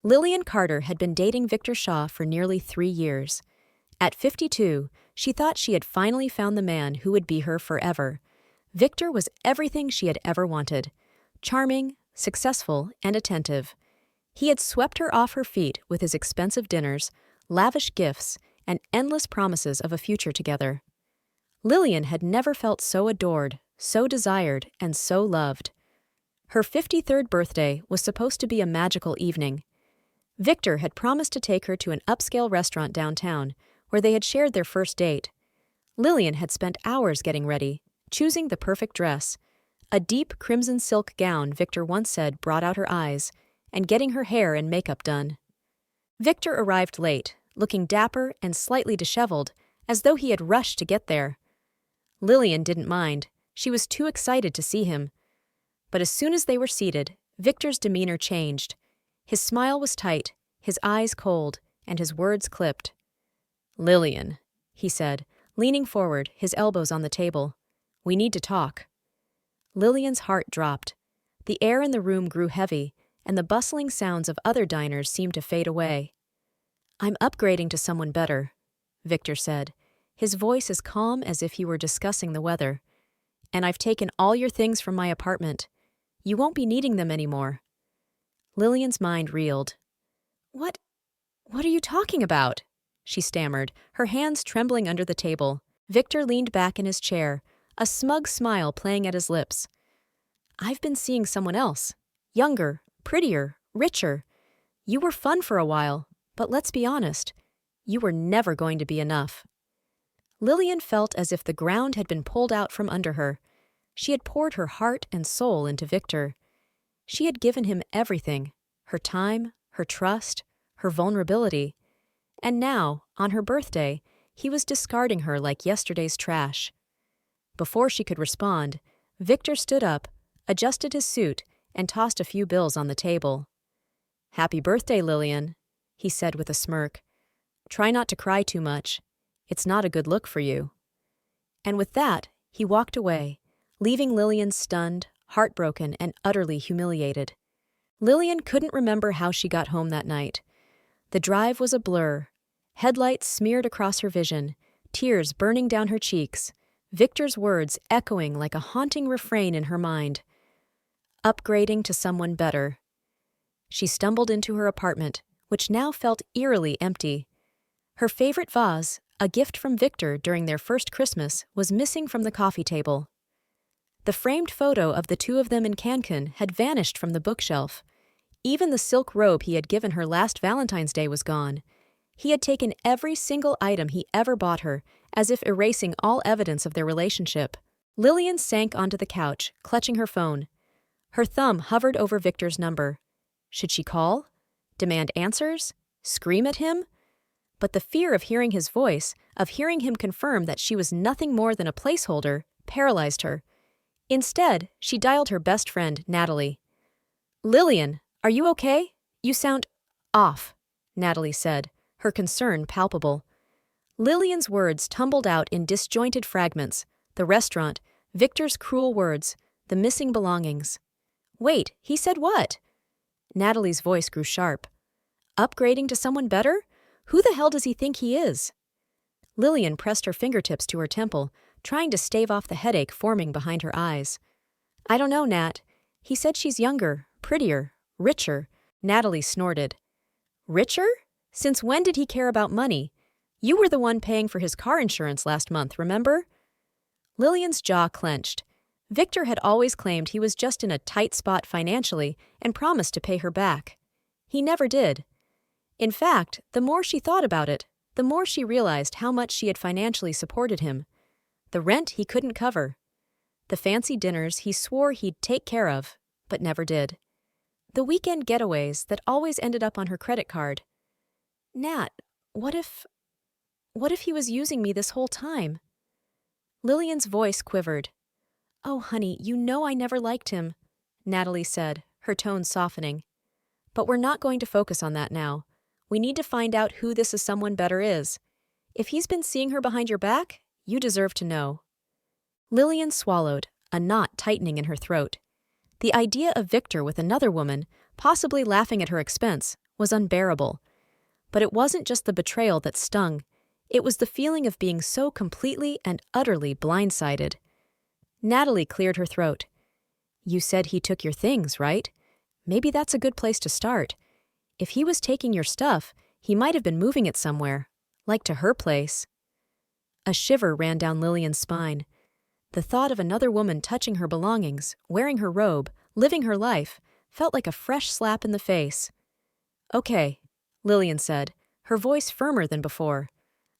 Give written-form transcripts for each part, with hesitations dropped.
Lillian Carter had been dating Victor Shaw for nearly 3 years. At 52, she thought she had finally found the man who would be her forever. Victor was everything she had ever wanted: charming, successful, and attentive. He had swept her off her feet with his expensive dinners, lavish gifts, and endless promises of a future together. Lillian had never felt so adored, so desired, and so loved. Her 53rd birthday was supposed to be a magical evening. Victor had promised to take her to an upscale restaurant downtown, where they had shared their first date. Lillian had spent hours getting ready, choosing the perfect dress, a deep crimson silk gown Victor once said brought out her eyes, and getting her hair and makeup done. Victor arrived late, looking dapper and slightly disheveled, as though he had rushed to get there. Lillian didn't mind. She was too excited to see him. But as soon as they were seated, Victor's demeanor changed. His smile was tight, his eyes cold, and his words clipped. "Lillian," he said, leaning forward, his elbows on the table. "We need to talk." Lillian's heart dropped. The air in the room grew heavy, and the bustling sounds of other diners seemed to fade away. "I'm upgrading to someone better," Victor said, his voice as calm as if he were discussing the weather. "And I've taken all your things from my apartment. You won't be needing them anymore." Lillian's mind reeled. What are you talking about?" she stammered, her hands trembling under the table. Victor leaned back in his chair, a smug smile playing at his lips. "I've been seeing someone else. Younger, prettier, richer. You were fun for a while, but let's be honest, you were never going to be enough." Lillian felt as if the ground had been pulled out from under her. She had poured her heart and soul into Victor. She had given him everything: her time, her trust, her vulnerability. And now, on her birthday, he was discarding her like yesterday's trash. Before she could respond, Victor stood up, adjusted his suit, and tossed a few bills on the table. "Happy birthday, Lillian," he said with a smirk. "Try not to cry too much. It's not a good look for you." And with that, he walked away, leaving Lillian stunned, heartbroken, and utterly humiliated. Lillian couldn't remember how she got home that night. The drive was a blur. Headlights smeared across her vision, tears burning down her cheeks, Victor's words echoing like a haunting refrain in her mind. Upgrading to someone better. She stumbled into her apartment, which now felt eerily empty. Her favorite vase, a gift from Victor during their first Christmas, was missing from the coffee table. The framed photo of the two of them in Cancun had vanished from the bookshelf. Even the silk robe he had given her last Valentine's Day was gone. He had taken every single item he ever bought her, as if erasing all evidence of their relationship. Lillian sank onto the couch, clutching her phone. Her thumb hovered over Victor's number. Should she call? Demand answers? Scream at him? But the fear of hearing his voice, of hearing him confirm that she was nothing more than a placeholder, paralyzed her. Instead, she dialed her best friend, Natalie. "Lillian, are you okay? You sound off," Natalie said, her concern palpable. Lillian's words tumbled out in disjointed fragments: the restaurant, Victor's cruel words, the missing belongings. "Wait, he said what?" Natalie's voice grew sharp. "Upgrading to someone better? Who the hell does he think he is?" Lillian pressed her fingertips to her temple, trying to stave off the headache forming behind her eyes. "I don't know, Nat. He said she's younger, prettier, richer." Natalie snorted. "Richer? Since when did he care about money? You were the one paying for his car insurance last month, remember?" Lillian's jaw clenched. Victor had always claimed he was just in a tight spot financially and promised to pay her back. He never did. In fact, the more she thought about it, the more she realized how much she had financially supported him. The rent he couldn't cover. The fancy dinners he swore he'd take care of, but never did. The weekend getaways that always ended up on her credit card. "Nat, what if he was using me this whole time?" Lillian's voice quivered. "Oh, honey, you know I never liked him," Natalie said, her tone softening. "But we're not going to focus on that now. We need to find out who this is someone better is. If he's been seeing her behind your back, you deserve to know." Lillian swallowed, a knot tightening in her throat. The idea of Victor with another woman, possibly laughing at her expense, was unbearable. But it wasn't just the betrayal that stung. It was the feeling of being so completely and utterly blindsided. Natalie cleared her throat. "You said he took your things, right? Maybe that's a good place to start. If he was taking your stuff, he might have been moving it somewhere, like to her place." A shiver ran down Lillian's spine. The thought of another woman touching her belongings, wearing her robe, living her life, felt like a fresh slap in the face. "Okay," Lillian said, her voice firmer than before.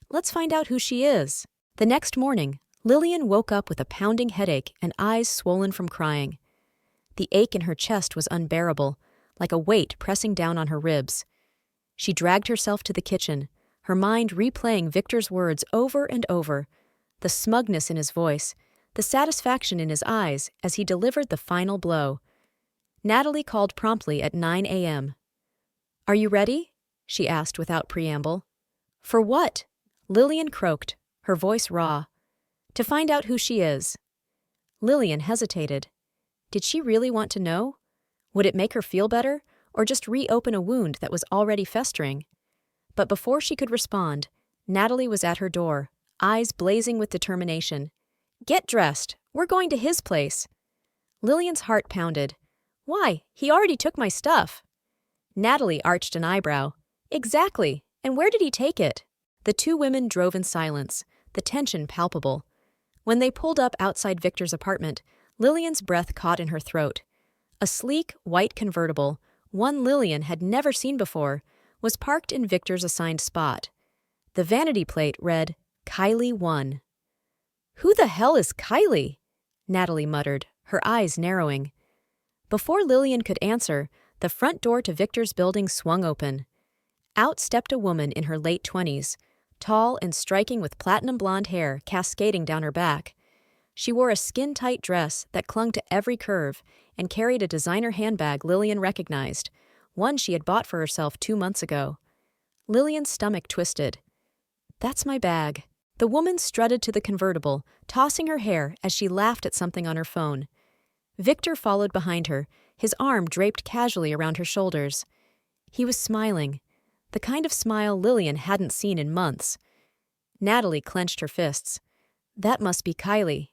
"Let's find out who she is." The next morning, Lillian woke up with a pounding headache and eyes swollen from crying. The ache in her chest was unbearable, like a weight pressing down on her ribs. She dragged herself to the kitchen, her mind replaying Victor's words over and over, the smugness in his voice, the satisfaction in his eyes as he delivered the final blow. Natalie called promptly at 9 a.m. "Are you ready?" she asked without preamble. "For what?" Lillian croaked, her voice raw. "To find out who she is." Lillian hesitated. Did she really want to know? Would it make her feel better, or just reopen a wound that was already festering? But before she could respond, Natalie was at her door, eyes blazing with determination. "Get dressed. We're going to his place." Lillian's heart pounded. "Why? He already took my stuff." Natalie arched an eyebrow. "Exactly. And where did he take it?" The two women drove in silence, the tension palpable. When they pulled up outside Victor's apartment, Lillian's breath caught in her throat. A sleek, white convertible, one Lillian had never seen before, was parked in Victor's assigned spot. The vanity plate read, "Kylie 1." "Who the hell is Kylie?" Natalie muttered, her eyes narrowing. Before Lillian could answer, the front door to Victor's building swung open. Out stepped a woman in her late 20s, tall and striking with platinum blonde hair cascading down her back. She wore a skin-tight dress that clung to every curve and carried a designer handbag Lillian recognized, one she had bought for herself 2 months ago. Lillian's stomach twisted. "That's my bag." The woman strutted to the convertible, tossing her hair as she laughed at something on her phone. Victor followed behind her, his arm draped casually around her shoulders. He was smiling, the kind of smile Lillian hadn't seen in months. Natalie clenched her fists. That must be Kylie.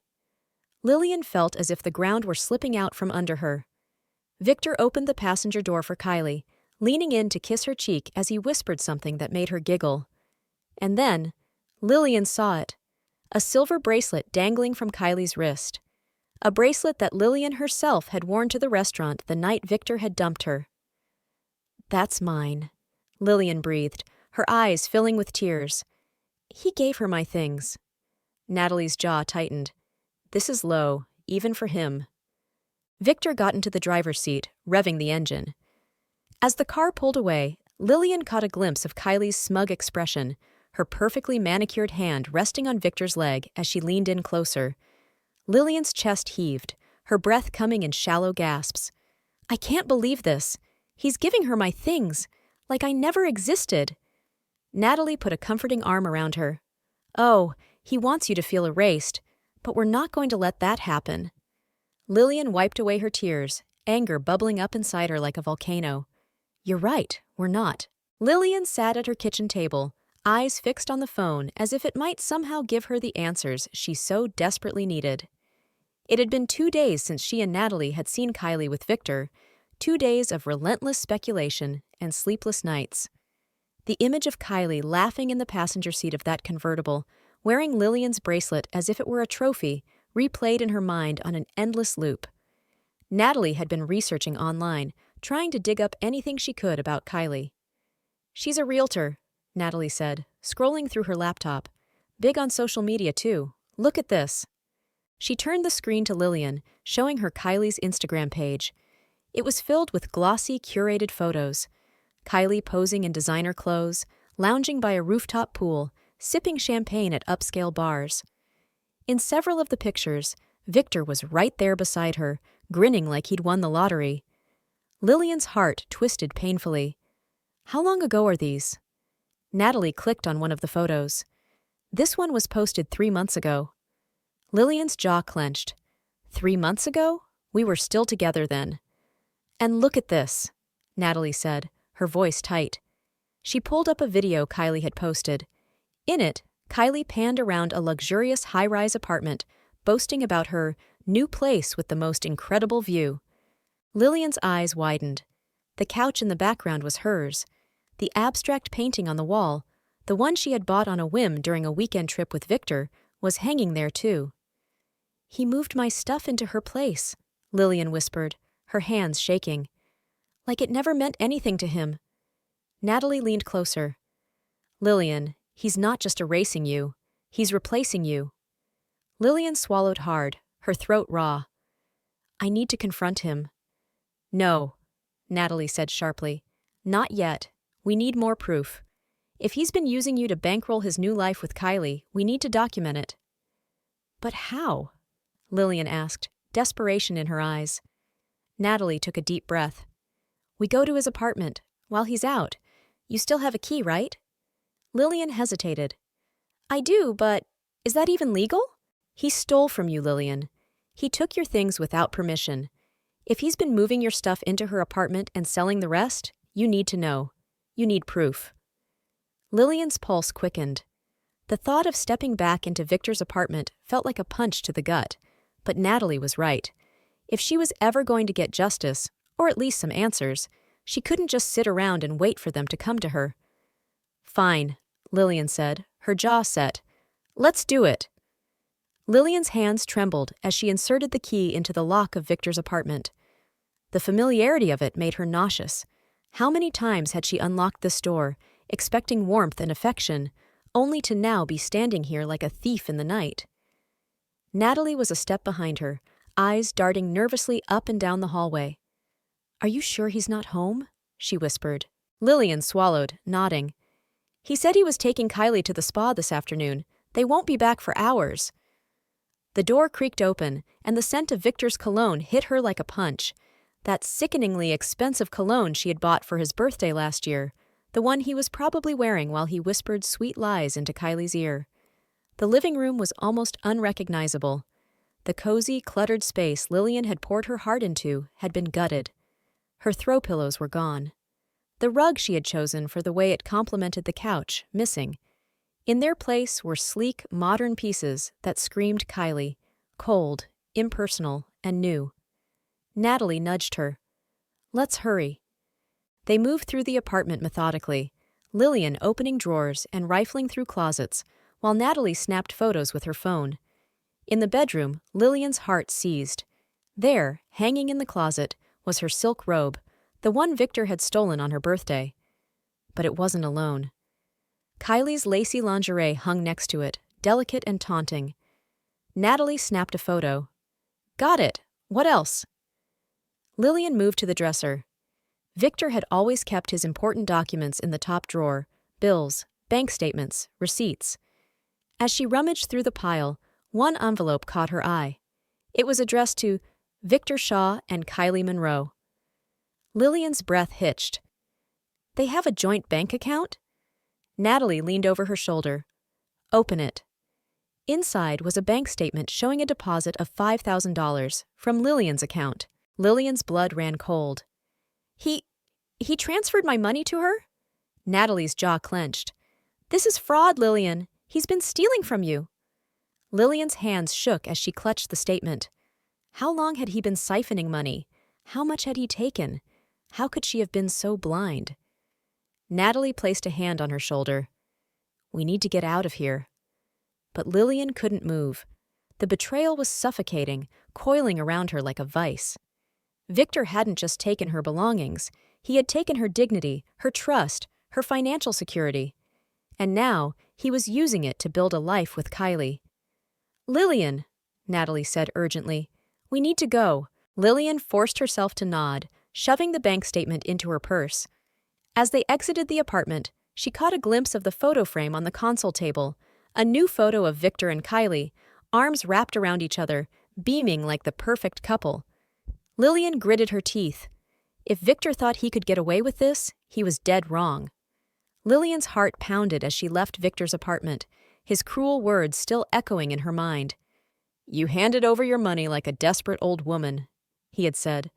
Lillian felt as if the ground were slipping out from under her. Victor opened the passenger door for Kylie, leaning in to kiss her cheek as he whispered something that made her giggle. And then, Lillian saw it, a silver bracelet dangling from Kylie's wrist. A bracelet that Lillian herself had worn to the restaurant the night Victor had dumped her. "That's mine," Lillian breathed, her eyes filling with tears. "He gave her my things." Natalie's jaw tightened. This is low, even for him. Victor got into the driver's seat, revving the engine. As the car pulled away, Lillian caught a glimpse of Kylie's smug expression, her perfectly manicured hand resting on Victor's leg as she leaned in closer. Lillian's chest heaved, her breath coming in shallow gasps. "I can't believe this. He's giving her my things, like I never existed." Natalie put a comforting arm around her. "Oh, he wants you to feel erased, but we're not going to let that happen." Lillian wiped away her tears, anger bubbling up inside her like a volcano. "You're right, we're not." Lillian sat at her kitchen table, eyes fixed on the phone as if it might somehow give her the answers she so desperately needed. It had been 2 days since she and Natalie had seen Kylie with Victor, 2 days of relentless speculation and sleepless nights. The image of Kylie laughing in the passenger seat of that convertible, wearing Lillian's bracelet as if it were a trophy, replayed in her mind on an endless loop. Natalie had been researching online, trying to dig up anything she could about Kylie. "She's a realtor," Natalie said, scrolling through her laptop. "Big on social media, too. Look at this." She turned the screen to Lillian, showing her Kylie's Instagram page. It was filled with glossy, curated photos. Kylie posing in designer clothes, lounging by a rooftop pool, sipping champagne at upscale bars. In several of the pictures, Victor was right there beside her, grinning like he'd won the lottery. Lillian's heart twisted painfully. How long ago are these? Natalie clicked on one of the photos. This one was posted 3 months ago. Lillian's jaw clenched. 3 months ago? We were still together then. "And look at this," Natalie said, her voice tight. She pulled up a video Kylie had posted. In it, Kylie panned around a luxurious high-rise apartment, boasting about her new place with the most incredible view. Lillian's eyes widened. The couch in the background was hers. The abstract painting on the wall, the one she had bought on a whim during a weekend trip with Victor, was hanging there too. "He moved my stuff into her place," Lillian whispered, her hands shaking. "Like it never meant anything to him." Natalie leaned closer. "Lillian, he's not just erasing you. He's replacing you." Lillian swallowed hard, her throat raw. "I need to confront him." "No," Natalie said sharply. "Not yet. We need more proof. If he's been using you to bankroll his new life with Kylie, we need to document it." "But how?" Lillian asked, desperation in her eyes. Natalie took a deep breath. "We go to his apartment. While he's out. You still have a key, right?" Lillian hesitated. "I do, but is that even legal?" "He stole from you, Lillian. He took your things without permission. If he's been moving your stuff into her apartment and selling the rest, you need to know. You need proof." Lillian's pulse quickened. The thought of stepping back into Victor's apartment felt like a punch to the gut, but Natalie was right. If she was ever going to get justice, or at least some answers, she couldn't just sit around and wait for them to come to her. "Fine," Lillian said, her jaw set. "Let's do it." Lillian's hands trembled as she inserted the key into the lock of Victor's apartment. The familiarity of it made her nauseous. How many times had she unlocked this door, expecting warmth and affection, only to now be standing here like a thief in the night? Natalie was a step behind her, eyes darting nervously up and down the hallway. "Are you sure he's not home?" she whispered. Lillian swallowed, nodding. "He said he was taking Kylie to the spa this afternoon. They won't be back for hours." The door creaked open, and the scent of Victor's cologne hit her like a punch. That sickeningly expensive cologne she had bought for his birthday last year, the one he was probably wearing while he whispered sweet lies into Kylie's ear. The living room was almost unrecognizable. The cozy, cluttered space Lillian had poured her heart into had been gutted. Her throw pillows were gone. The rug she had chosen for the way it complemented the couch, missing. In their place were sleek, modern pieces that screamed Kylie, cold, impersonal, and new. Natalie nudged her. "Let's hurry." They moved through the apartment methodically, Lillian opening drawers and rifling through closets, while Natalie snapped photos with her phone. In the bedroom, Lillian's heart seized. There, hanging in the closet, was her silk robe, the one Victor had stolen on her birthday. But it wasn't alone. Kylie's lacy lingerie hung next to it, delicate and taunting. Natalie snapped a photo. "Got it. What else?" Lillian moved to the dresser. Victor had always kept his important documents in the top drawer: bills, bank statements, receipts. As she rummaged through the pile, one envelope caught her eye. It was addressed to Victor Shaw and Kylie Monroe. Lillian's breath hitched. "They have a joint bank account?" Natalie leaned over her shoulder. "Open it." Inside was a bank statement showing a deposit of $5,000 from Lillian's account. Lillian's blood ran cold. He transferred my money to her?" Natalie's jaw clenched. "This is fraud, Lillian. He's been stealing from you." Lillian's hands shook as she clutched the statement. How long had he been siphoning money? How much had he taken? How could she have been so blind? Natalie placed a hand on her shoulder. "We need to get out of here." But Lillian couldn't move. The betrayal was suffocating, coiling around her like a vice. Victor hadn't just taken her belongings. He had taken her dignity, her trust, her financial security. And now he was using it to build a life with Kylie. "Lillian," Natalie said urgently, "we need to go." Lillian forced herself to nod, shoving the bank statement into her purse. As they exited the apartment, she caught a glimpse of the photo frame on the console table, a new photo of Victor and Kylie, arms wrapped around each other, beaming like the perfect couple. Lillian gritted her teeth. If Victor thought he could get away with this, he was dead wrong. Lillian's heart pounded as she left Victor's apartment, his cruel words still echoing in her mind. "You handed over your money like a desperate old woman," he had said,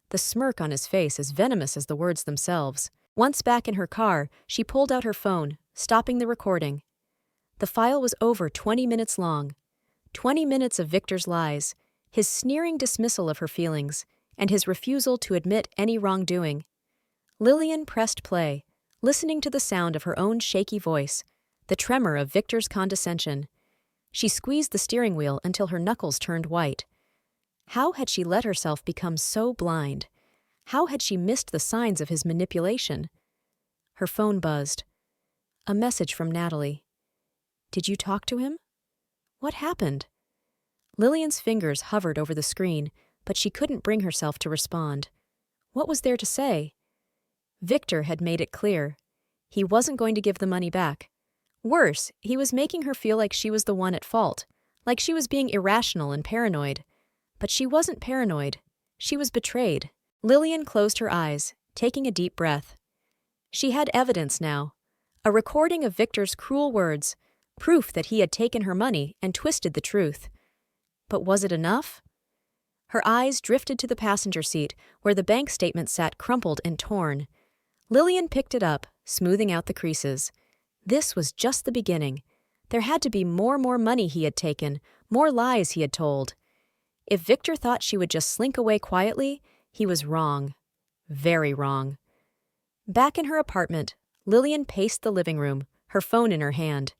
the smirk on his face as venomous as the words themselves. Once back in her car, she pulled out her phone, stopping the recording. The file was over 20 minutes long. 20 minutes of Victor's lies, his sneering dismissal of her feelings, and his refusal to admit any wrongdoing. Lillian pressed play, listening to the sound of her own shaky voice, the tremor of Victor's condescension. She squeezed the steering wheel until her knuckles turned white. How had she let herself become so blind? How had she missed the signs of his manipulation? Her phone buzzed. A message from Natalie. Did you talk to him? What happened? Lillian's fingers hovered over the screen, but she couldn't bring herself to respond. What was there to say? Victor had made it clear. He wasn't going to give the money back. Worse, he was making her feel like she was the one at fault, like she was being irrational and paranoid. But she wasn't paranoid. She was betrayed. Lillian closed her eyes, taking a deep breath. She had evidence now. A recording of Victor's cruel words, proof that he had taken her money and twisted the truth. But was it enough? Her eyes drifted to the passenger seat, where the bank statement sat crumpled and torn. Lillian picked it up, smoothing out the creases. This was just the beginning. There had to be more money he had taken, more lies he had told. If Victor thought she would just slink away quietly, he was wrong. Very wrong. Back in her apartment, Lillian paced the living room, her phone in her hand.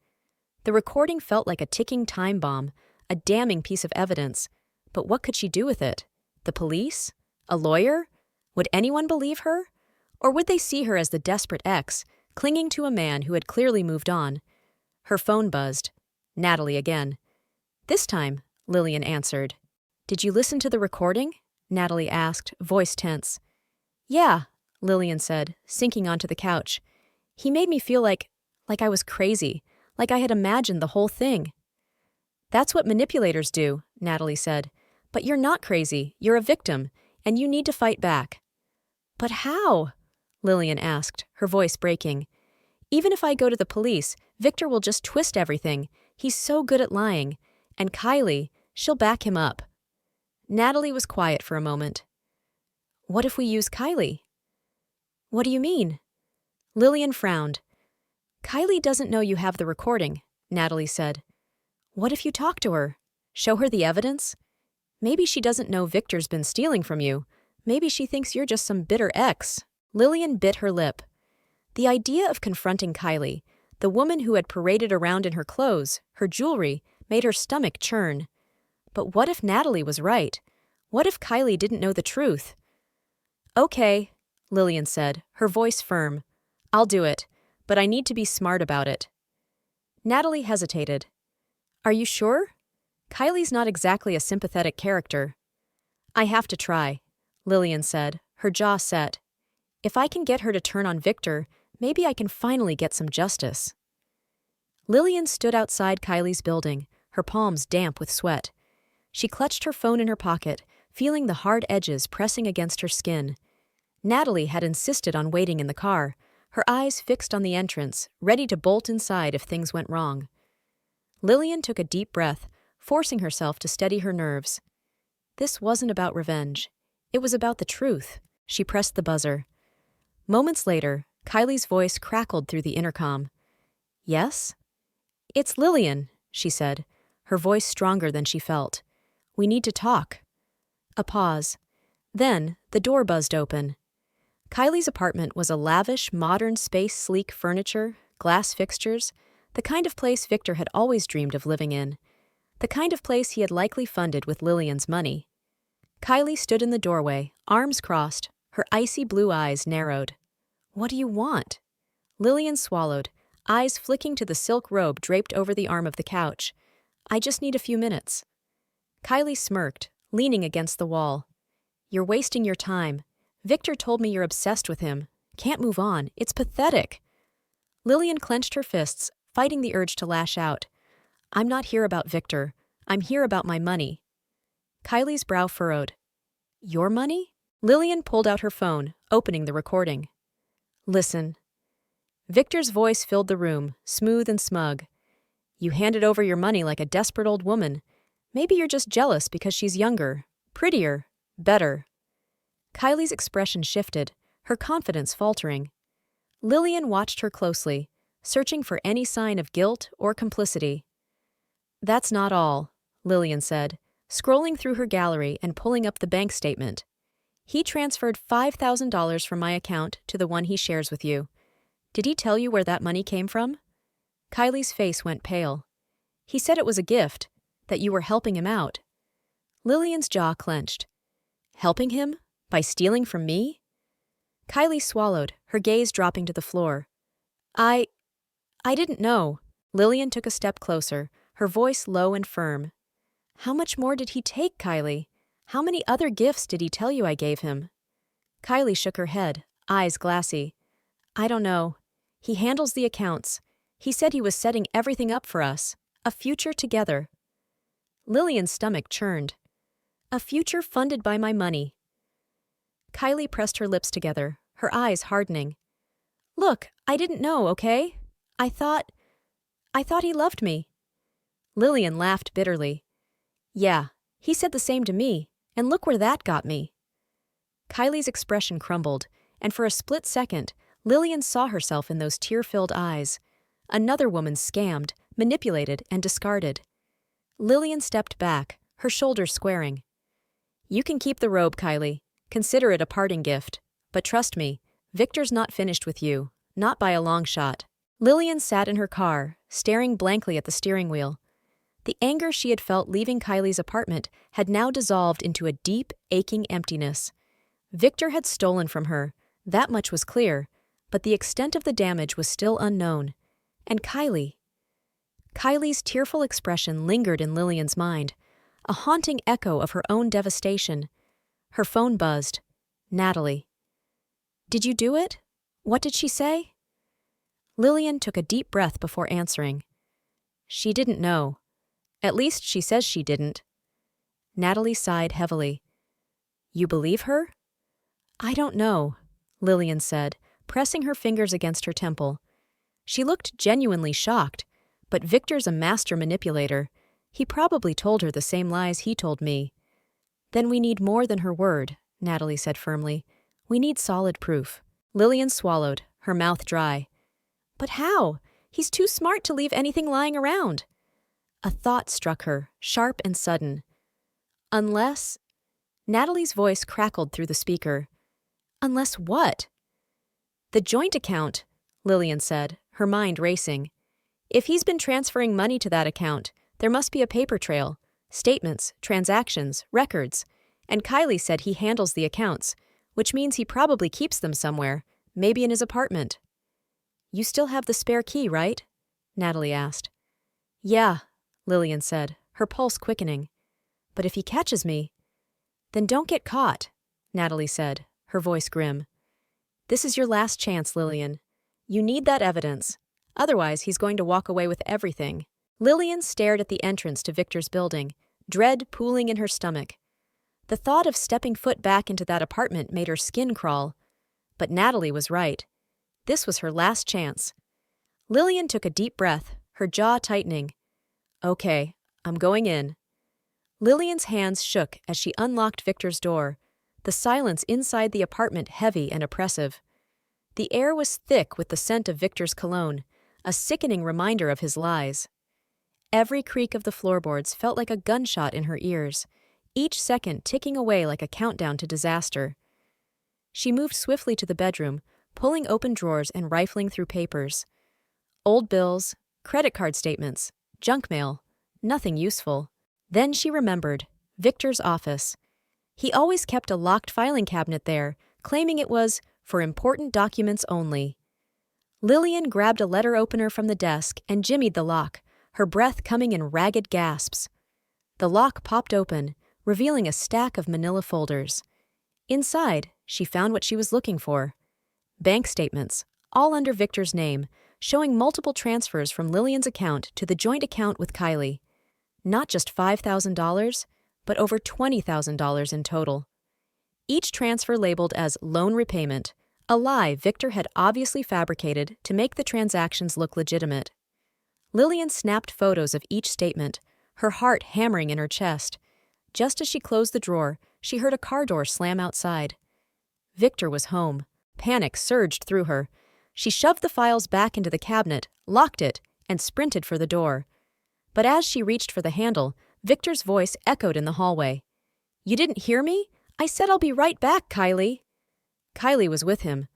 The recording felt like a ticking time bomb, a damning piece of evidence. But what could she do with it? The police? A lawyer? Would anyone believe her? Or would they see her as the desperate ex, clinging to a man who had clearly moved on? Her phone buzzed. Natalie again. This time, Lillian answered. Did you listen to the recording? Natalie asked, voice tense. Yeah, Lillian said, sinking onto the couch. He made me feel like I was crazy, like I had imagined the whole thing. That's what manipulators do, Natalie said. But you're not crazy, you're a victim, and you need to fight back. But how? Lillian asked, her voice breaking. Even if I go to the police, Victor will just twist everything. He's so good at lying. And Kylie, she'll back him up. Natalie was quiet for a moment. What if we use Kylie? What do you mean? Lillian frowned. Kylie doesn't know you have the recording, Natalie said. What if you talk to her? Show her the evidence? Maybe she doesn't know Victor's been stealing from you. Maybe she thinks you're just some bitter ex. Lillian bit her lip. The idea of confronting Kylie, the woman who had paraded around in her clothes, her jewelry, made her stomach churn. But what if Natalie was right? What if Kylie didn't know the truth? Okay, Lillian said, her voice firm. I'll do it, but I need to be smart about it. Natalie hesitated. Are you sure? Kylie's not exactly a sympathetic character. I have to try, Lillian said, her jaw set. If I can get her to turn on Victor, maybe I can finally get some justice. Lillian stood outside Kylie's building, her palms damp with sweat. She clutched her phone in her pocket, feeling the hard edges pressing against her skin. Natalie had insisted on waiting in the car, her eyes fixed on the entrance, ready to bolt inside if things went wrong. Lillian took a deep breath, forcing herself to steady her nerves. This wasn't about revenge. It was about the truth. She pressed the buzzer. Moments later, Kylie's voice crackled through the intercom. Yes? It's Lillian, she said, her voice stronger than she felt. We need to talk. A pause. Then, the door buzzed open. Kylie's apartment was a lavish, modern space, sleek furniture, glass fixtures, the kind of place Victor had always dreamed of living in. The kind of place he had likely funded with Lillian's money. Kylie stood in the doorway, arms crossed, her icy blue eyes narrowed. What do you want? Lillian swallowed, eyes flicking to the silk robe draped over the arm of the couch. I just need a few minutes. Kylie smirked, leaning against the wall. You're wasting your time. Victor told me you're obsessed with him. Can't move on. It's pathetic. Lillian clenched her fists, fighting the urge to lash out. I'm not here about Victor. I'm here about my money. Kylie's brow furrowed. Your money? Lillian pulled out her phone, opening the recording. Listen. Victor's voice filled the room, smooth and smug. You handed over your money like a desperate old woman. Maybe you're just jealous because she's younger, prettier, better. Kylie's expression shifted, her confidence faltering. Lillian watched her closely, searching for any sign of guilt or complicity. "That's not all," Lillian said, scrolling through her gallery and pulling up the bank statement. "He transferred $5,000 from my account to the one he shares with you. Did he tell you where that money came from?" Kylie's face went pale. "He said it was a gift, that you were helping him out." Lillian's jaw clenched. "Helping him? By stealing from me?" Kylie swallowed, her gaze dropping to the floor. I didn't know." Lillian took a step closer, her voice low and firm. "How much more did he take, Kylie? How many other gifts did he tell you I gave him?" Kylie shook her head, eyes glassy. "I don't know. He handles the accounts. He said he was setting everything up for us. A future together." Lillian's stomach churned. "A future funded by my money." Kylie pressed her lips together, her eyes hardening. "Look, I didn't know, okay? I thought he loved me." Lillian laughed bitterly. "Yeah, he said the same to me, and look where that got me." Kylie's expression crumbled, and for a split second, Lillian saw herself in those tear-filled eyes. Another woman scammed, manipulated, and discarded. Lillian stepped back, her shoulders squaring. "You can keep the robe, Kylie. Consider it a parting gift. But trust me, Victor's not finished with you, not by a long shot." Lillian sat in her car, staring blankly at the steering wheel. The anger she had felt leaving Kylie's apartment had now dissolved into a deep, aching emptiness. Victor had stolen from her, that much was clear, but the extent of the damage was still unknown. And Kylie? Kylie's tearful expression lingered in Lillian's mind, a haunting echo of her own devastation. Her phone buzzed. Natalie. "Did you do it? What did she say?" Lillian took a deep breath before answering. "She didn't know. At least she says she didn't." Natalie sighed heavily. "You believe her?" "I don't know," Lillian said, pressing her fingers against her temple. She looked genuinely shocked, but Victor's a master manipulator. He probably told her the same lies he told me. "Then we need more than her word," Natalie said firmly. "We need solid proof." Lillian swallowed, her mouth dry. "But how? He's too smart to leave anything lying around." A thought struck her, sharp and sudden. "Unless—" Natalie's voice crackled through the speaker. "Unless what?" "The joint account," Lillian said, her mind racing. "If he's been transferring money to that account, there must be a paper trail. Statements, transactions, records. And Kylie said he handles the accounts, which means he probably keeps them somewhere, maybe in his apartment." "You still have the spare key, right?" Natalie asked. "Yeah," Lillian said, her pulse quickening. "But if he catches me—" "Then don't get caught," Natalie said, her voice grim. "This is your last chance, Lillian. You need that evidence. Otherwise, he's going to walk away with everything." Lillian stared at the entrance to Victor's building, dread pooling in her stomach. The thought of stepping foot back into that apartment made her skin crawl. But Natalie was right. This was her last chance. Lillian took a deep breath, her jaw tightening. "Okay, I'm going in." Lillian's hands shook as she unlocked Victor's door, the silence inside the apartment heavy and oppressive. The air was thick with the scent of Victor's cologne, a sickening reminder of his lies. Every creak of the floorboards felt like a gunshot in her ears, each second ticking away like a countdown to disaster. She moved swiftly to the bedroom, pulling open drawers and rifling through papers. Old bills, credit card statements, junk mail, nothing useful. Then she remembered Victor's office. He always kept a locked filing cabinet there, claiming it was for important documents only. Lillian grabbed a letter opener from the desk and jimmied the lock, her breath coming in ragged gasps. The lock popped open, revealing a stack of manila folders. Inside, she found what she was looking for. Bank statements, all under Victor's name, showing multiple transfers from Lillian's account to the joint account with Kylie. Not just $5,000, but over $20,000 in total. Each transfer labeled as loan repayment, a lie Victor had obviously fabricated to make the transactions look legitimate. Lillian snapped photos of each statement, her heart hammering in her chest. Just as she closed the drawer, she heard a car door slam outside. Victor was home. Panic surged through her. She shoved the files back into the cabinet, locked it, and sprinted for the door. But as she reached for the handle, Victor's voice echoed in the hallway. "You didn't hear me? I said I'll be right back, Kylie." Kylie was with him.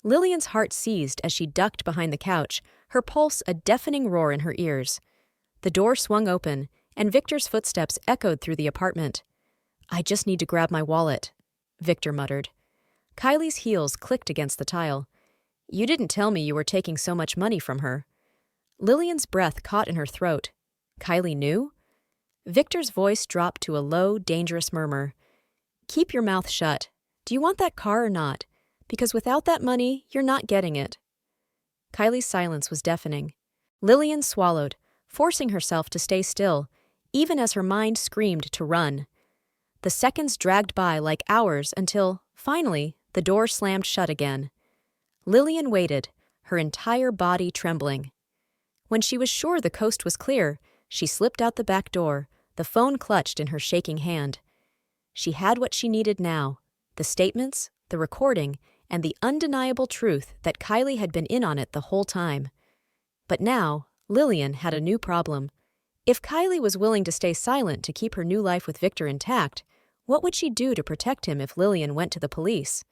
Lillian's heart seized as she ducked behind the couch, her pulse a deafening roar in her ears. The door swung open, and Victor's footsteps echoed through the apartment. "I just need to grab my wallet," Victor muttered. Kylie's heels clicked against the tile. "You didn't tell me you were taking so much money from her." Lillian's breath caught in her throat. Kylie knew? Victor's voice dropped to a low, dangerous murmur. "Keep your mouth shut. Do you want that car or not? Because without that money, you're not getting it." Kylie's silence was deafening. Lillian swallowed, forcing herself to stay still, even as her mind screamed to run. The seconds dragged by like hours until, finally, the door slammed shut again. Lillian waited, her entire body trembling. When she was sure the coast was clear, she slipped out the back door, the phone clutched in her shaking hand. She had what she needed now, the statements, the recording, and the undeniable truth that Kylie had been in on it the whole time. But now, Lillian had a new problem. If Kylie was willing to stay silent to keep her new life with Victor intact, what would she do to protect him if Lillian went to the police?